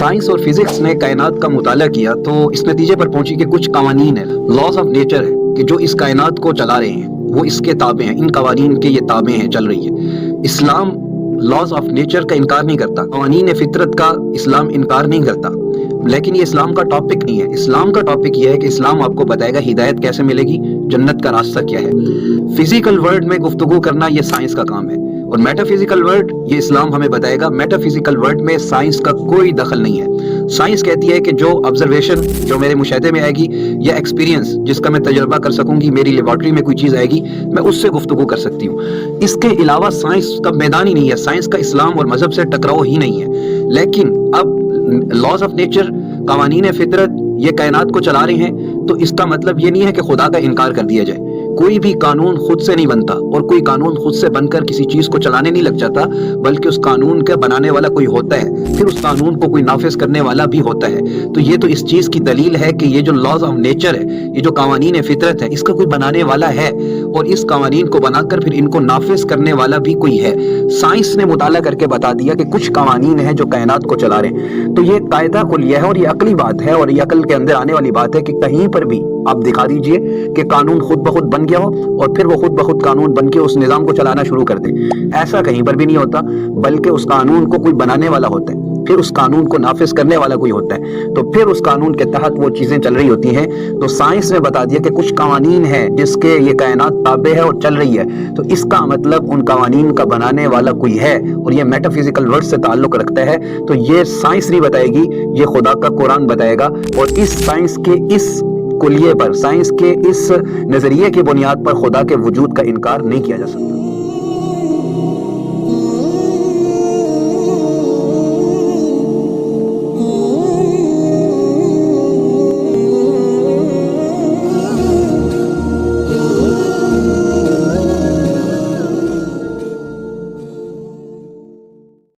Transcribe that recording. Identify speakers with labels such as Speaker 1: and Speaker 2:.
Speaker 1: Science اور physics نے کائنات کا مطالعہ کیا تو اس نتیجے پر پہنچی کہ کچھ قوانین ہیں، لاز آف نیچر ہے کہ جو اس کائنات کو چلا رہے ہیں، وہ اس کے تابع ہیں، ان قوانین کے یہ تابع ہیں، چل رہی ہے۔ اسلام لاز آف نیچر کا انکار نہیں کرتا، قوانین فطرت کا اسلام انکار نہیں کرتا، لیکن یہ اسلام کا ٹاپک نہیں ہے۔ اسلام کا ٹاپک یہ ہے کہ اسلام آپ کو بتائے گا ہدایت کیسے ملے گی، جنت کا راستہ کیا ہے۔ فزیکل ورلڈ میں گفتگو کرنا یہ سائنس کا کام ہے، اور میٹا فزیکل ورلڈ یہ اسلام ہمیں بتائے گا میٹا فزیکل ورلڈ میں سائنس کا کوئی دخل نہیں ہے۔ سائنس کہتی ہے کہ جو آبزرویشن جو میرے مشاہدے میں آئے گی یا ایکسپیرینس جس کا میں تجربہ کر سکوں گی، میری لیبارٹری میں کوئی چیز آئے گی، میں اس سے گفتگو کر سکتی ہوں۔ اس کے علاوہ سائنس کا میدان ہی نہیں ہے، سائنس کا اسلام اور مذہب سے ٹکراؤ ہی نہیں ہے۔ لیکن اب لاز آف نیچر، قوانین فطرت یہ کائنات کو چلا رہے ہیں، تو اس کا مطلب یہ نہیں ہے کہ خدا کا انکار کر دیا جائے۔ کوئی بھی قانون خود سے نہیں بنتا، اور کوئی قانون خود سے بن کر کسی چیز کو چلانے نہیں لگ جاتا، بلکہ اس قانون کا بنانے والا کوئی ہوتا ہے، پھر اس قانون کو کوئی نافذ کرنے والا بھی ہوتا ہے۔ تو یہ تو اس چیز کی دلیل ہے کہ یہ جو لاز آف نیچر ہے، یہ جو قوانین فطرت ہے، اس کا کوئی بنانے والا ہے، اور اس قوانین کو بنا کر پھر ان کو نافذ کرنے والا بھی کوئی ہے۔ سائنس نے مطالعہ کر کے بتا دیا کہ کچھ قوانین ہیں جو کائنات کو چلا رہے ہیں۔ تو یہ قاعدہ کلیہ ہے، اور یہ عقلی بات ہے، اور یہ عقل کے اندر آنے والی بات ہے کہ کہیں پر بھی آپ دکھا دیجئے کہ قانون خود بخود بن گیا ہو اور پھر وہ خود بخود قانون بن کے اس نظام کو چلانا شروع کر دے۔ ایسا کہیں پر بھی نہیں ہوتا، بلکہ اس قانون کو کوئی بنانے والا ہوتا ہے، پھر اس قانون کو نافذ کرنے والا کوئی ہوتا ہے، تو پھر اس قانون کے تحت وہ چیزیں چل رہی ہوتی ہیں۔ تو سائنس نے بتا دیا کہ کچھ قوانین ہیں جس کے یہ کائنات تابع ہے اور چل رہی ہے، تو اس کا مطلب ان قوانین کا بنانے والا کوئی ہے، اور یہ میٹا فزیکل ورلڈ سے تعلق رکھتا ہے۔ تو یہ سائنس نہیں بتائے گی، یہ خدا کا قرآن بتائے گا، اور اس سائنس کے اس کلیے پر، سائنس کے اس نظریے کی بنیاد پر خدا کے وجود کا انکار نہیں کیا جا سکتا۔